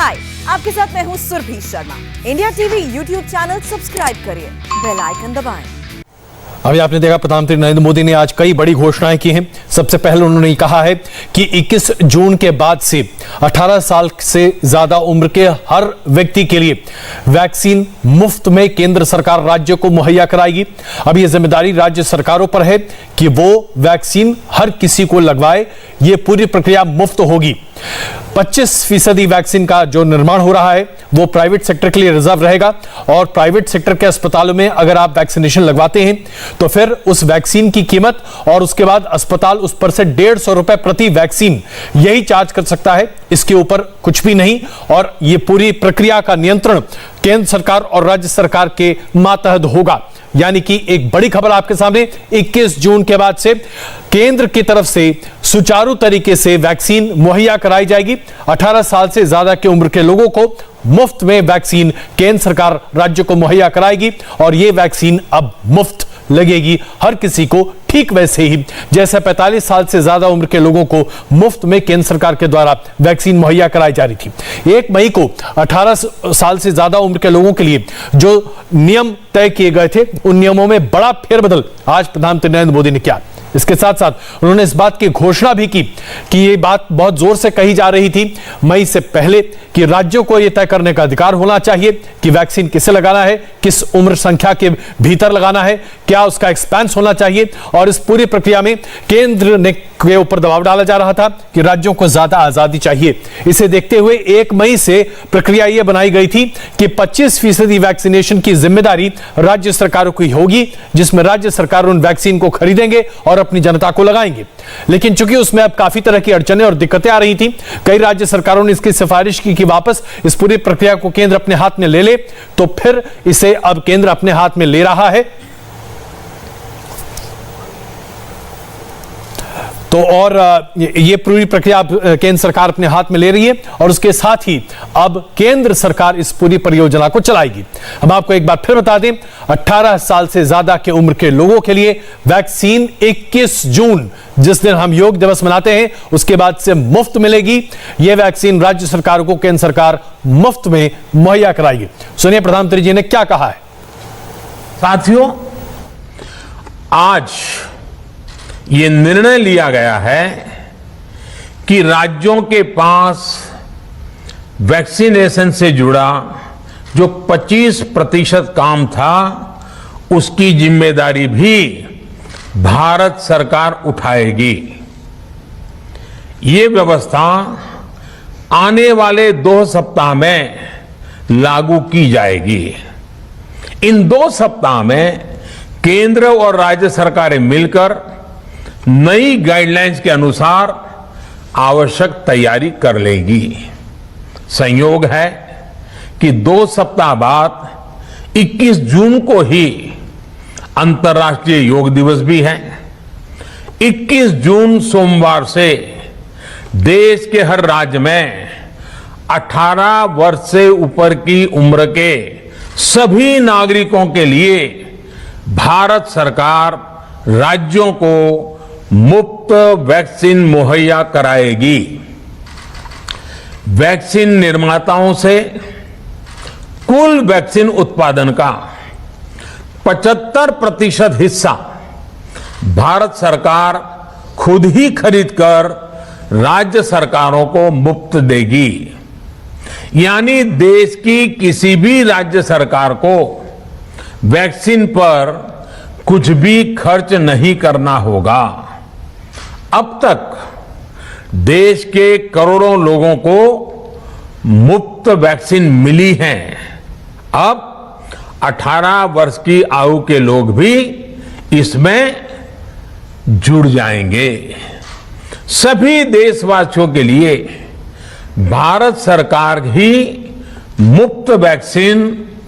हाय, आपके साथ मैं हूँ Surabhi Sharma. India TV YouTube channel subscribe करिए, बेल आइकन दबाएं। अभी आपने देखा प्रधानमंत्री नरेंद्र मोदी ने आज कई बड़ी घोषणाएं की हैं। सबसे पहले उन्होंने कहा है कि 21 जून के बाद से 18 साल से ज्यादा उम्र के हर व्यक्ति के लिए वैक्सीन मुफ्त में केंद्र सरकार राज्य को मुहैया कराएगी। अब यह जिम्मेदारी राज्य सरकारों पर है कि वो वैक्सीन हर किसी को लगवाए। ये पूरी प्रक्रिया मुफ्त होगी। 25% वैक्सीन का जो निर्माण हो रहा है वो प्राइवेट सेक्टर के लिए रिजर्व रहेगा और प्राइवेट सेक्टर के अस्पतालों में अगर आप वैक्सीनेशन लगवाते हैं तो फिर उस वैक्सीन की कीमत और उसके बाद अस्पताल उस पर से 150 रुपए प्रति वैक्सीन यही चार्ज कर सकता है, इसके ऊपर कुछ भी नहीं। और ये पूरी प्रक्रिया का नियंत्रण केंद्र सरकार और राज्य सरकार के मातहत होगा। यानी कि एक बड़ी खबर आपके सामने, 21 जून के बाद से केंद्र की तरफ से सुचारू तरीके से वैक्सीन मुहैया कराई जाएगी। 18 साल से ज्यादा की उम्र के लोगों को मुफ्त में वैक्सीन केंद्र सरकार राज्य को मुहैया कराएगी और यह वैक्सीन अब मुफ्त लगेगी हर किसी को, ठीक वैसे ही जैसे 45 साल से ज्यादा उम्र के लोगों को मुफ्त में केंद्र सरकार के द्वारा वैक्सीन मुहैया कराई जा रही थी। 1 मई को 18 साल से ज्यादा उम्र के लोगों के लिए जो नियम तय किए गए थे उन नियमों में बड़ा फेरबदल आज प्रधानमंत्री नरेंद्र मोदी ने किया। इसके साथ साथ उन्होंने इस बात की घोषणा भी की कि ये बात बहुत जोर से कही जा रही थी मई से पहले कि राज्यों को यह तय करने का अधिकार होना चाहिए कि वैक्सीन किसे लगाना है, किस उम्र संख्या के भीतर लगाना है, क्या उसका एक्सपेंस होना चाहिए। और इस पूरी प्रक्रिया में केंद्र ने के ऊपर दबाव डाला जा रहा था कि राज्यों को ज्यादा आजादी चाहिए। इसे देखते हुए 1 मई से प्रक्रिया यह बनाई गई थी कि 25% वैक्सीनेशन की जिम्मेदारी राज्य सरकारों की होगी, जिसमें राज्य सरकार उन वैक्सीन को खरीदेंगे और अपनी जनता को लगाएंगे। लेकिन चूंकि उसमें अब काफी तरह की अड़चनें और दिक्कतें आ रही थी, कई राज्य सरकारों ने इसकी सिफारिश की कि वापस इस पूरी प्रक्रिया को केंद्र अपने हाथ में ले ले, तो फिर इसे अब केंद्र अपने हाथ में ले रहा है। तो और ये पूरी प्रक्रिया केंद्र सरकार अपने हाथ में ले रही है और उसके साथ ही अब केंद्र सरकार इस पूरी परियोजना को चलाएगी। हम आपको एक बार फिर बता दें, 18 साल से ज्यादा के उम्र के लोगों के लिए वैक्सीन 21 जून जिस दिन हम योग दिवस मनाते हैं उसके बाद से मुफ्त मिलेगी। यह वैक्सीन राज्य सरकारों को केंद्र सरकार मुफ्त में मुहैया कराएगी। सुनिए प्रधानमंत्री जी ने क्या कहा है। साथियों, आज ये निर्णय लिया गया है कि राज्यों के पास वैक्सीनेशन से जुड़ा जो 25% काम था उसकी जिम्मेदारी भी भारत सरकार उठाएगी। ये व्यवस्था आने वाले 2 सप्ताह में लागू की जाएगी। इन 2 सप्ताह में केंद्र और राज्य सरकारें मिलकर नई गाइडलाइंस के अनुसार आवश्यक तैयारी कर लेगी। संयोग है कि 2 सप्ताह बाद 21 जून को ही अंतर्राष्ट्रीय योग दिवस भी है। 21 जून सोमवार से देश के हर राज्य में 18 वर्ष से ऊपर की उम्र के सभी नागरिकों के लिए भारत सरकार राज्यों को मुफ्त वैक्सीन मुहैया कराएगी। वैक्सीन निर्माताओं से कुल वैक्सीन उत्पादन का 75% हिस्सा भारत सरकार खुद ही खरीदकर राज्य सरकारों को मुफ्त देगी। यानी देश की किसी भी राज्य सरकार को वैक्सीन पर कुछ भी खर्च नहीं करना होगा। अब तक देश के करोड़ों लोगों को मुफ्त वैक्सीन मिली है। अब 18 वर्ष की आयु के लोग भी इसमें जुड़ जाएंगे। सभी देशवासियों के लिए भारत सरकार ही मुफ्त वैक्सीन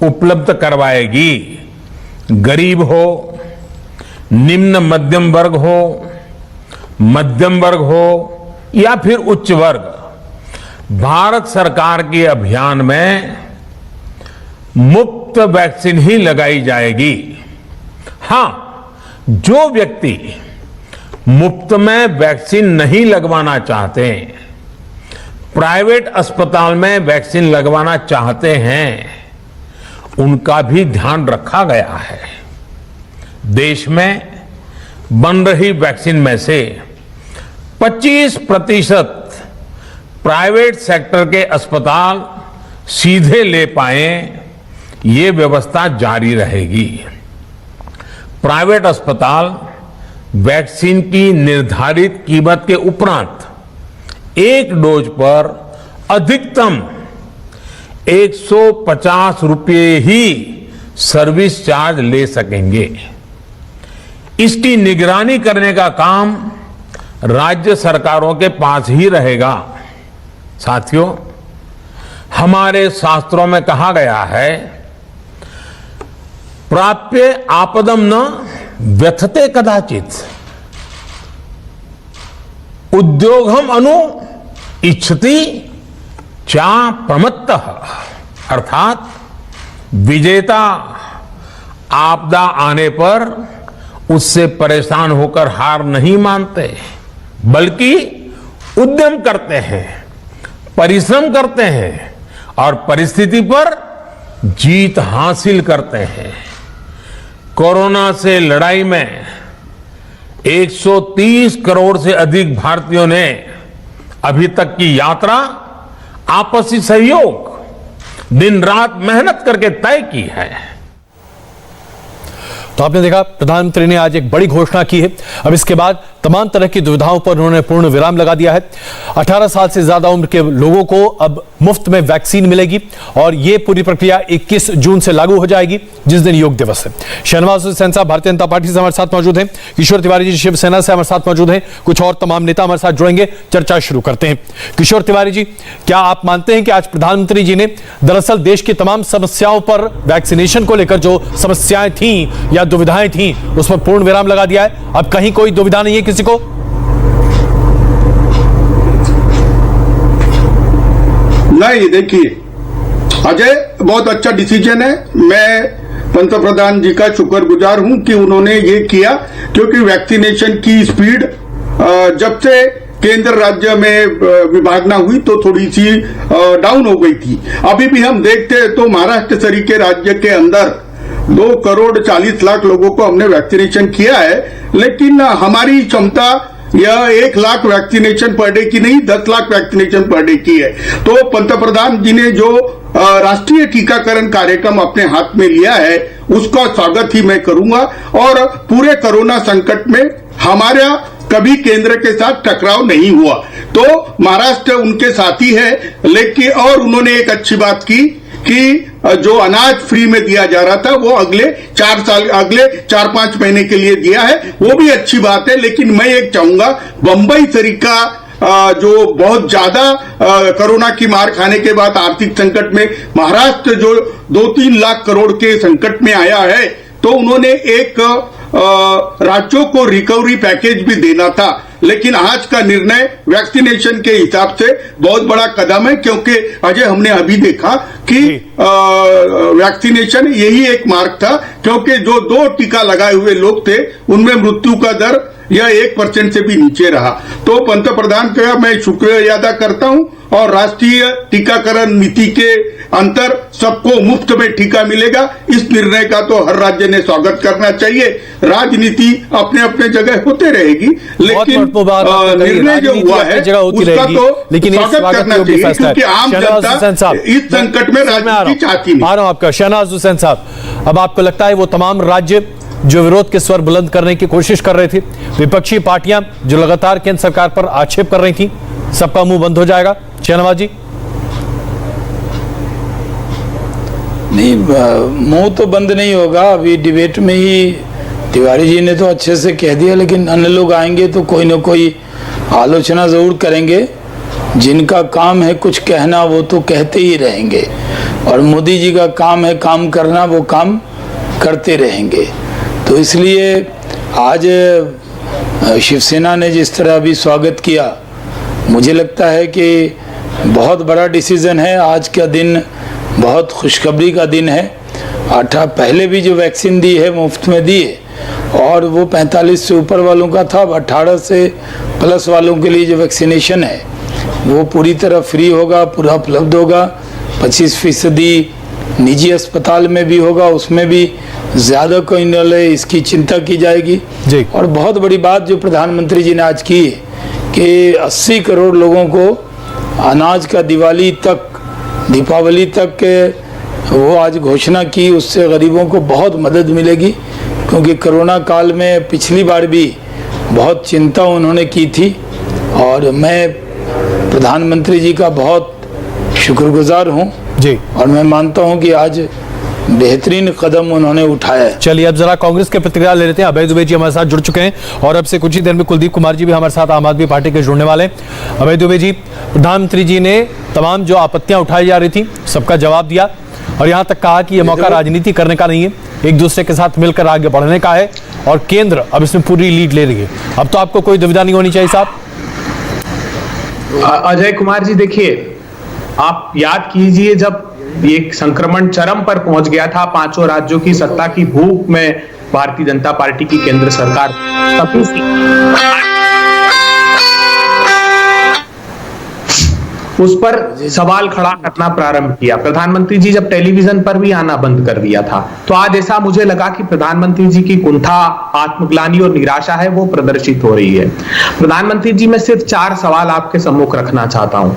उपलब्ध करवाएगी। गरीब हो, निम्न मध्यम वर्ग हो, मध्यम वर्ग हो या फिर उच्च वर्ग, भारत सरकार के अभियान में मुफ्त वैक्सीन ही लगाई जाएगी। हां, जो व्यक्ति मुफ्त में वैक्सीन नहीं लगवाना चाहते प्राइवेट अस्पताल में वैक्सीन लगवाना चाहते हैं उनका भी ध्यान रखा गया है। देश में बन रही वैक्सीन में से 25% प्राइवेट सेक्टर के अस्पताल सीधे ले पाए, ये व्यवस्था जारी रहेगी। प्राइवेट अस्पताल वैक्सीन की निर्धारित कीमत के उपरांत एक डोज पर अधिकतम 150 रुपये ही सर्विस चार्ज ले सकेंगे। इसकी निगरानी करने का काम राज्य सरकारों के पास ही रहेगा। साथियों, हमारे शास्त्रों में कहा गया है, प्राप्य आपदम न व्यथते कदाचित, उद्योगम अनु इच्छति चा प्रमत्तः, अर्थात विजेता आपदा आने पर उससे परेशान होकर हार नहीं मानते, बल्कि उद्यम करते हैं, परिश्रम करते हैं और परिस्थिति पर जीत हासिल करते हैं। कोरोना से लड़ाई में 130 करोड़ से अधिक भारतीयों ने अभी तक की यात्रा आपसी सहयोग, दिन रात मेहनत करके तय की है। तो आपने देखा, प्रधानमंत्री ने आज एक बड़ी घोषणा की है। अब इसके बाद तमाम तरह की दुविधाओं पर उन्होंने पूर्ण विराम लगा दिया है। 18 साल से ज्यादा उम्र के लोगों को अब मुफ्त में वैक्सीन मिलेगी और यह पूरी प्रक्रिया 21 जून से लागू हो जाएगी, जिस दिन योग दिवस है। शहनवाज हुसैन साहब भारतीय जनता पार्टी से हमारे साथ मौजूद हैं, किशोर तिवारी जी शिवसेना से हमारे साथ मौजूद हैं, कुछ और तमाम नेता हमारे साथ जुड़ेंगे। चर्चा शुरू करते हैं। किशोर तिवारी जी, क्या आप मानते हैं कि आज प्रधानमंत्री जी ने दरअसल देश की तमाम समस्याओं पर, वैक्सीनेशन को लेकर जो समस्याएं थी या दुविधाएं थी, उस पर पूर्ण विराम लगा दिया है? अब कहीं कोई दुविधा नहीं है किसी को? नहीं, देखिए अजय, बहुत अच्छा डिसीजन है। मैं पंतप्रधान जी का शुक्रगुजार हूं कि उन्होंने ये किया, क्योंकि वैक्सीनेशन की स्पीड जब से केंद्र राज्य में विभागना हुई तो थोड़ी सी डाउन हो गई थी। अभी भी हम देखते हैं तो महाराष्ट्र सरीखे राज्य के अंदर 2,40,00,000 लोगों को हमने वैक्सीनेशन किया है, लेकिन हमारी क्षमता यह 1 लाख वैक्सीनेशन पर डे की नहीं, 10 लाख वैक्सीनेशन पर डे की है। तो पंतप्रधान जी ने जो राष्ट्रीय टीकाकरण कार्यक्रम अपने हाथ में लिया है, उसका स्वागत ही मैं करूंगा। और पूरे कोरोना संकट में हमारा कभी केंद्र के साथ टकराव नहीं हुआ, तो महाराष्ट्र उनके साथी है। लेकिन और उन्होंने एक अच्छी बात की कि जो अनाज फ्री में दिया जा रहा था वो अगले 4-5 महीने के लिए दिया है, वो भी अच्छी बात है। लेकिन मैं एक चाहूंगा, बंबई सरीका जो बहुत ज्यादा कोरोना की मार खाने के बाद आर्थिक संकट में, महाराष्ट्र जो 2-3 लाख करोड़ के संकट में आया है, तो उन्होंने एक राज्यों को रिकवरी पैकेज भी देना था। लेकिन आज का निर्णय वैक्सीनेशन के हिसाब से बहुत बड़ा कदम है, क्योंकि अजय हमने अभी देखा कि वैक्सीनेशन यही एक मार्ग था, क्योंकि जो 2 टीका लगाए हुए लोग थे उनमें मृत्यु का दर यह 1% से भी नीचे रहा। तो पंतप्रधान का मैं शुक्रिया अदा करता हूं, और राष्ट्रीय टीकाकरण नीति के अंतर सबको मुफ्त में टीका मिलेगा, इस निर्णय का तो हर राज्य ने स्वागत करना चाहिए। राजनीति अपने अपने जगह होते रहेगी, लेकिन निर्णय जो हुआ है उसका तो स्वागत करना चाहिए, क्योंकि आम जनता इस संकट में राजनीति चाहती नहीं। आ रहा हूं आपका शहनवाज हुसैन साहब, अब आपको लगता है वो तमाम राज्य जो विरोध के स्वर बुलंद करने की कोशिश कर रहे थे, विपक्षी पार्टियां जो लगातार केंद्र सरकार पर आक्षेप कर रही थी, सबका मुंह बंद हो जाएगा? शहनवाज जी। नहीं, मुंह तो बंद नहीं होगा। अभी डिबेट में ही तिवारी जी ने तो अच्छे से कह दिया, लेकिन अन्य लोग आएंगे तो कोई ना कोई आलोचना जरूर करेंगे। जिनका काम है कुछ कहना, वो तो कहते ही रहेंगे, और मोदी जी का काम है काम करना, वो काम करते रहेंगे। तो इसलिए आज शिवसेना ने जिस तरह अभी स्वागत किया, मुझे लगता है कि बहुत बड़ा डिसीजन है। आज का दिन बहुत खुशखबरी का दिन है। पहले भी जो वैक्सीन दी है मुफ्त में दी है, और वो 45 से ऊपर वालों का था। अब 18 से प्लस वालों के लिए जो वैक्सीनेशन है वो पूरी तरह फ्री होगा, पूरा उपलब्ध होगा। 25% निजी अस्पताल में भी होगा, उसमें भी ज़्यादा कोई न ले, इसकी चिंता की जाएगी जी। और बहुत बड़ी बात जो प्रधानमंत्री जी ने आज की है कि 80 करोड़ लोगों को अनाज का दिवाली तक, दीपावली तक के वो आज घोषणा की, उससे गरीबों को बहुत मदद मिलेगी। क्योंकि कोरोना काल में पिछली बार भी बहुत चिंता उन्होंने की थी और मैं प्रधानमंत्री जी का बहुत शुक्रगुजार हूँ जी। और मैं मानता हूँ कि आज बेहतरीन कदम उन्होंने उठाया है। चलिए अब जरा कांग्रेस के प्रतिक्रिया ले लेते हैं। अभय दुबे जी हमारे साथ जुड़ चुके हैं और अब से कुछ ही देर में कुलदीप कुमार जी भी हमारे साथ आम आदमी पार्टी के जुड़ने वाले हैं। अभय दुबे जी, प्रधानमंत्री जी ने तमाम जो आपत्तियां उठाई जा रही थी सबका जवाब दिया और यहाँ तक कहा कि यह मौका राजनीति करने का नहीं है, एक दूसरे के साथ मिलकर आगे बढ़ने का है और केंद्र अब इसमें पूरी लीड ले रही है। अब तो आपको कोई दुविधा नहीं होनी चाहिए साहब। अजय कुमार जी, देखिए, आप याद कीजिए जब ये संक्रमण चरम पर पहुंच गया था, 5 राज्यों की सत्ता की भूख में भारतीय जनता पार्टी की केंद्र सरकार उस पर सवाल खड़ा करना प्रारंभ किया। प्रधानमंत्री जी जब टेलीविजन पर भी आना बंद कर दिया था, तो आज ऐसा मुझे लगा कि प्रधानमंत्री जी की कुंठा, आत्मग्लानि और निराशा है वो प्रदर्शित हो रही है। प्रधानमंत्री जी, मैं सिर्फ 4 सवाल आपके सम्मुख रखना चाहता हूं।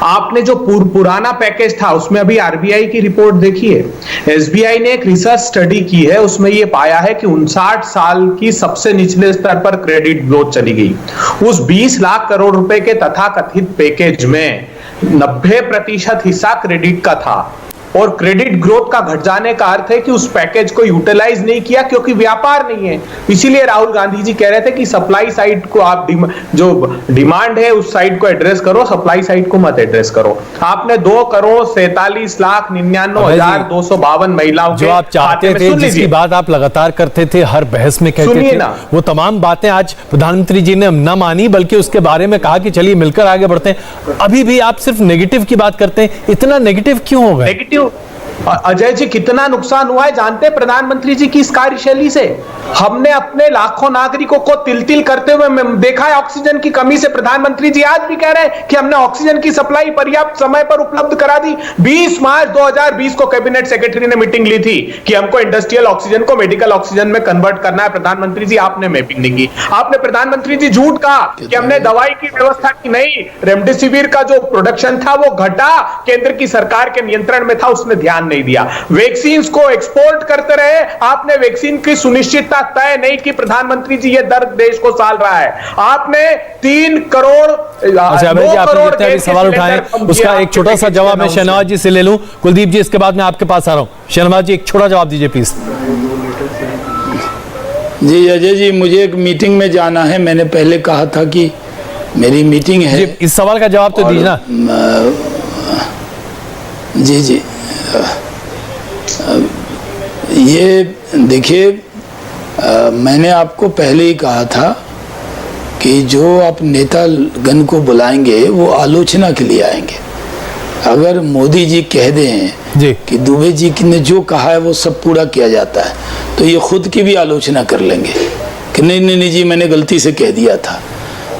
आपने जो पुराना पैकेज था उसमें अभी आरबीआई की रिपोर्ट देखी है, एसबीआई ने एक रिसर्च स्टडी की है, उसमें यह पाया है कि 59 साल की सबसे निचले स्तर पर क्रेडिट ग्रोथ चली गई। उस 20 लाख करोड़ रुपए के तथाकथित पैकेज में 90% हिस्सा क्रेडिट का था और क्रेडिट ग्रोथ का घट जाने का अर्थ है कि उस पैकेज को यूटिलाइज नहीं किया क्योंकि व्यापार नहीं है। इसीलिए राहुल गांधी जी कह रहे थे कि सप्लाई साइड को आप जो डिमांड है उस साइड को एड्रेस करो, सप्लाई साइड को मत एड्रेस करो। आपने 2,47,99,252 महिलाओं जो आप चाहते थे, जिसकी बात आप लगातार करते थे, हर बहस में कहते थे, वो तमाम बातें आज प्रधानमंत्री जी ने न मानी बल्कि उसके बारे में कहा कि चलिए मिलकर आगे बढ़ते हैं। अभी भी आप सिर्फ नेगेटिव की बात करते हैं, इतना नेगेटिव क्यों हो गए? अजय जी, कितना नुकसान हुआ है जानते हैं प्रधानमंत्री जी की इस कार्यशैली से? हमने अपने लाखों नागरिकों को तिल तिल करते हुए देखा है ऑक्सीजन की कमी से। प्रधानमंत्री जी आज भी कह रहे हैं कि हमने ऑक्सीजन की सप्लाई पर्याप्त समय पर उपलब्ध करा दी। 20 मार्च 2020 को कैबिनेट सेक्रेटरी ने मीटिंग ली थी कि हमको इंडस्ट्रियल ऑक्सीजन को मेडिकल ऑक्सीजन में कन्वर्ट करना है। प्रधानमंत्री जी, आपने मैपिंग नहीं की। आपने प्रधानमंत्री जी झूठ कहा कि हमने दवाई की व्यवस्था की नहीं, रेमडेसिविर का जो प्रोडक्शन था वो घटा, केंद्र की सरकार के नियंत्रण में था, उसने ध्यान नहीं दिया। वैक्सीन को एक्सपोर्ट करते रहे, आपने वैक्सीन की सुनिश्चितता तय नहीं की। प्रधानमंत्री जी, ये दर्द देश को साल रहा है। आपने 3 करोड़ सवाल उठाए, उसका एक छोटा सा जवाब मैं शहनवाज जी से ले लूं। कुलदीप जी, इसके बाद मैं आपके पास आ रहा हूं। शहनवाज जी, एक छोटा जवाब दीजिए प्लीज। जी अजय जी, मुझे एक मीटिंग में जाना है। मैंने पहले कहा था कि मेरी मीटिंग है। जी, इस सवाल का जवाब तो दीजिए ना। जी, ये देखिए, मैंने आपको पहले ही कहा था कि जो आप नेता गण को बुलाएंगे वो आलोचना के लिए आएंगे। अगर मोदी जी कह दें जी कि दुबे जी ने जो कहा है वो सब पूरा किया जाता है, तो ये खुद की भी आलोचना कर लेंगे कि नहीं जी, मैंने गलती से कह दिया था।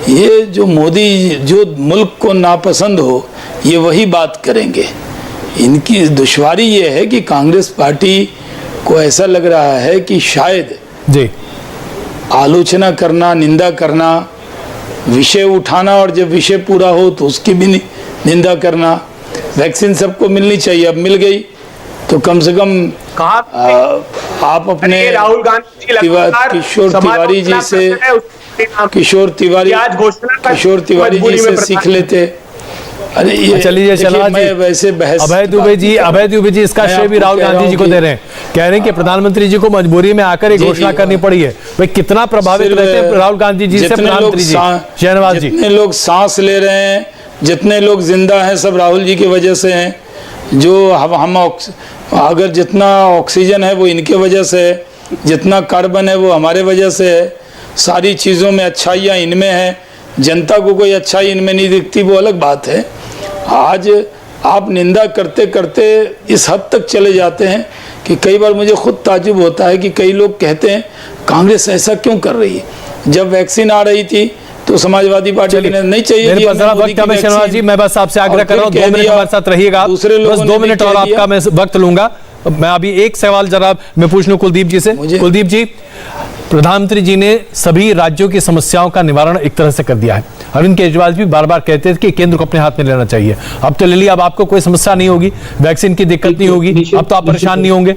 ये जो मोदी जो मुल्क को नापसंद हो, ये वही बात करेंगे। इनकी दुश्वारी ये है कि कांग्रेस पार्टी को ऐसा लग रहा है कि शायद जी आलोचना करना, निंदा करना, विषय उठाना और जब विषय पूरा हो तो उसकी भी निंदा करना। वैक्सीन सबको मिलनी चाहिए, अब मिल गई तो कम से कम आप अपने राहुल गांधी किशोर तिवारी जी से सीख लेते। अरे ये चलिए शहनवाज जी, वैसे बहस अभय दुबे जी इसका श्रेय भी राहुल गांधी जी को दे रहे हैं। कह रहे हैं कि प्रधानमंत्री जी को मजबूरी में आकर एक घोषणा करनी पड़ी है। भाई कितना प्रभावित रहते हैं राहुल गांधी जी से प्रधानमंत्री जी? शहनवाज जी, जितने लोग सांस ले रहे हैं, जितने लोग जिंदा हैं, सब राहुल जी की वजह से हैं। जो हम अगर जितना ऑक्सीजन है वो इनके वजह से है, जितना कार्बन है वो हमारे वजह से है। सारी चीज़ों में अच्छाइयाँ इनमें हैं, जनता को कोई अच्छाई इनमें नहीं दिखती, वो अलग बात है। आज आप निंदा करते करते इस हद तक चले जाते हैं कि कई बार मुझे खुद ताज्जुब होता है कि कई लोग कहते हैं कांग्रेस ऐसा क्यों कर रही है। जब वैक्सीन आ रही थी तो समाजवादी पार्टी ने नहीं चाहिए। मेरे पास जरा वक्त है शहनवाज जी, मैं बस आपसे आग्रह कर रहा हूँ 2 मिनट हमारे साथ रहिएगा, बस 2 मिनट और आपका मैं वक्त लूंगा। मैं अभी एक सवाल जरा मैं पूछ लूं कुलदीप जी से। कुलदीप जी, प्रधानमंत्री जी ने सभी राज्यों की समस्याओं का निवारण एक तरह से कर दिया है। अरविंद केजरीवाल भी बार बार कहते थे कि केंद्र को अपने हाथ में लेना चाहिए। अब तो ले लिया, अब आपको कोई समस्या नहीं होगी, वैक्सीन की दिक्कत नहीं होगी, अब तो आप परेशान नहीं होंगे।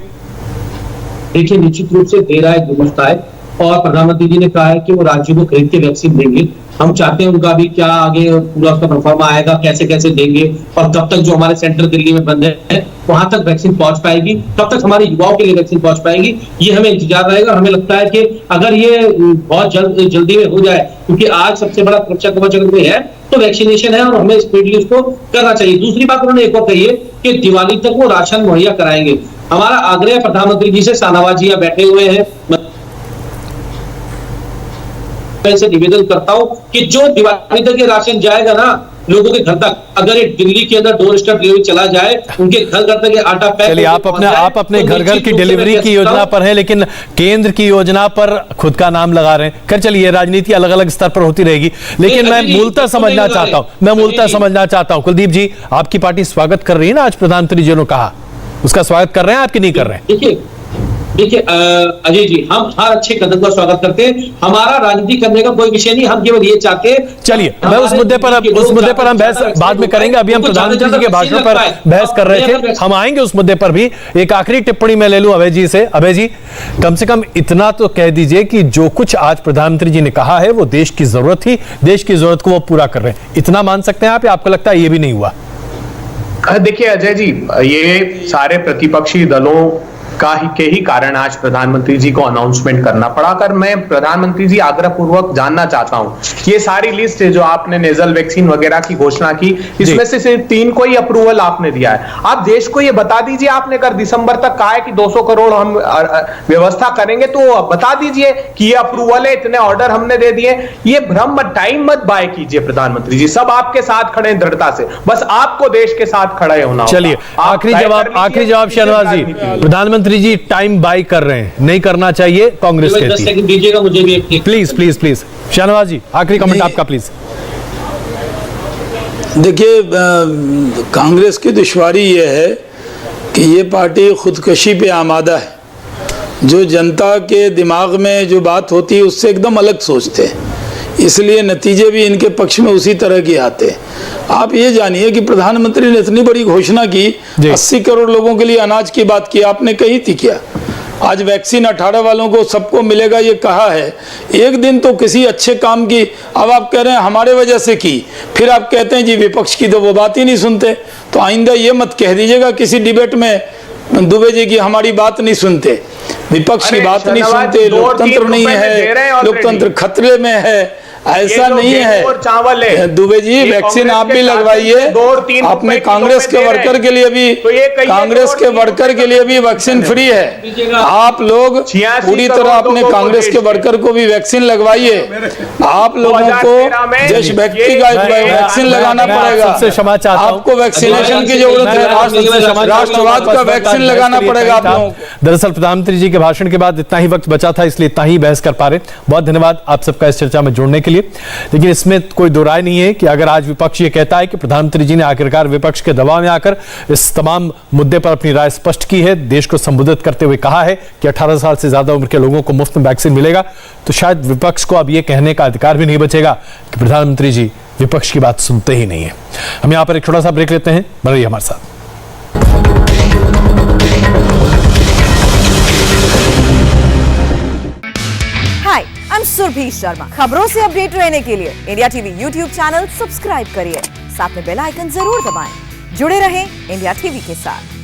देखिए, निश्चित रूप से दे रहा है, दुरुस्त है, और प्रधानमंत्री जी ने कहा है कि वो राज्यों को खरीद के वैक्सीन देंगे। हम चाहते हैं उनका भी क्या आगे पूरा उसका परफॉर्मा आएगा, कैसे कैसे देंगे, और कब तक जो हमारे सेंटर दिल्ली में बंद है वहां तक वैक्सीन पहुंच पाएगी, कब तक हमारे युवाओं के लिए वैक्सीन पहुंच पाएगी, ये हमें इंतजार रहेगा। हमें लगता है कि अगर ये बहुत जल्दी में हो जाए, क्योंकि आज सबसे बड़ा सुरक्षा कवच अगर कोई है तो वैक्सीनेशन है, और हमें स्पीडली उसको करना चाहिए। दूसरी बात उन्होंने एक और कही है कि दिवाली तक वो राशन मुहैया कराएंगे। हमारा आग्रह प्रधानमंत्री जी से, शाहनवाज जी बैठे हुए हैं, मैं इसे निवेदन करता हूं कि जो दिवाली तक ये राशन जाएगा ना लोगों के घर तक, अगर ये दिल्ली के अंदर डोर स्टेप डिलीवरी चला जाए, उनके घर घर तक ये आटा पैक। चलिए, आप अपने घर घर की डिलीवरी की योजना पर है, लेकिन केंद्र की योजना पर खुद का नाम लगा रहे हैं। खैर चलिए, राजनीति अलग अलग स्तर पर होती रहेगी, लेकिन मैं मूलतः समझना चाहता हूं कुलदीप जी, आपकी पार्टी स्वागत कर रही है ना आज प्रधानमंत्री जी ने कहा, उसका स्वागत कर रहे हैं आपकी नहीं कर रहे हैं? देखिए अजय जी, हम हर अच्छे कदम का स्वागत करते हैं। हमारा राजनीति करने का कोई विषय नहीं, हम केवल ये चाहते हैं। चलिए, मैं उस मुद्दे पर हम बहस बाद में करेंगे। अभी हम प्रधानमंत्री जी के भाषण पर बहस कर रहे थे, हम आएंगे उस मुद्दे पर भी। एक आखिरी टिप्पणी मैं ले लूं अभय जी से। अभय जी, कम से कम इतना तो कह दीजिए कि जो कुछ आज प्रधानमंत्री जी ने कहा है वो देश की जरूरत थी, देश की जरूरत को वो पूरा कर रहे हैं, इतना मान सकते हैं आप, या आपको लगता है ये भी नहीं हुआ? देखिए अजय जी, ये सारे प्रतिपक्षी दलों के ही कारण आज प्रधानमंत्री जी को अनाउंसमेंट करना पड़ा। कर मैं प्रधानमंत्री जी आग्रह पूर्वक जानना चाहता हूं, ये सारी लिस्ट है जो आपने नेजल वैक्सीन वगैरह की घोषणा की, इसमें से सिर्फ 3 को ही अप्रूवल आपने दिया है। आप देश को ये बता दीजिए, आपने कर दिसंबर तक कहा है कि 200 करोड़ हम व्यवस्था करेंगे, तो बता दीजिए कि ये अप्रूवल है, इतने ऑर्डर हमने दे दिए। ये भ्रम टाइम मत बाय कीजिए प्रधानमंत्री जी, सब आपके साथ खड़े हैं दृढ़ता से, बस आपको देश के साथ खड़े होना। चलिए, आखिरी जवाब शहनवाज जी, प्रधानमंत्री जी टाइम बाय कर रहे हैं, नहीं करना चाहिए, कांग्रेस कहती है। दीजिएगा मुझे भी प्लीज शहनवाज जी, आखिरी कमेंट आपका प्लीज। देखिए, कांग्रेस की दुश्वारी यह है कि ये पार्टी खुदकशी पे आमादा है। जो जनता के दिमाग में जो बात होती है उससे एकदम अलग सोचते हैं, इसलिए नतीजे भी इनके पक्ष में उसी तरह के आते हैं। आप ये जानिए कि प्रधानमंत्री ने इतनी बड़ी घोषणा की, 80 करोड़ लोगों के लिए अनाज की बात की, आपने कही थी क्या? आज वैक्सीन 18 वालों को सबको मिलेगा ये कहा है। एक दिन तो किसी अच्छे काम की, अब आप कह रहे हैं हमारे वजह से की, फिर आप कहते हैं जी विपक्ष की, तो वो बात ही नहीं सुनते। तो आइंदा ये मत कह दीजिएगा किसी डिबेट में दुबे जी की हमारी बात नहीं सुनते, विपक्ष की बात नहीं सुनते, लोकतंत्र नहीं है, लोकतंत्र खतरे में है, ऐसा नहीं है। दुबे जी, वैक्सीन आप भी लगवाइए, अपने कांग्रेस के वर्कर के लिए भी, कांग्रेस के वर्कर के लिए भी वैक्सीन फ्री है। आप लोग पूरी तरह अपने कांग्रेस के वर्कर को भी वैक्सीन लगवाइए। आप लोगों को जिस व्यक्ति का वैक्सीन लगाना पड़ेगा, क्षमा चाहता हूं, आपको वैक्सीनेशन की जरूरत है, राष्ट्रवाद का वैक्सीन लगाना पड़ेगा आप लोगों को। दरअसल प्रधानमंत्री जी के भाषण के बाद इतना ही वक्त बचा था, इसलिए इतना ही बहस कर पा रहे। बहुत धन्यवाद आप सबका इस चर्चा में जुड़ने के लिए। लेकिन इसमें कोई दो राय नहीं है कि अगर आज विपक्ष ये कहता है कि प्रधानमंत्री जी ने आखिरकार विपक्ष के दबाव में आकर इस तमाम मुद्दे पर अपनी राय स्पष्ट की है, देश को संबोधित करते हुए कहा है कि 18 साल से ज्यादा उम्र के लोगों को मुफ्त में वैक्सीन मिलेगा, तो शायद विपक्ष को अब यह कहने का अधिकार भी नहीं बचेगा कि प्रधानमंत्री जी विपक्ष की बात सुनते ही नहीं है। हम यहां पर एक छोटा सा ब्रेक लेते हैं, बने रहिए हमारे साथ। हाय, आई एम सुरभि शर्मा। खबरों से अपडेट रहने के लिए India TV YouTube channel subscribe करिए, साथ में बेल आइकन जरूर दबाएं। जुड़े रहें इंडिया टीवी के साथ।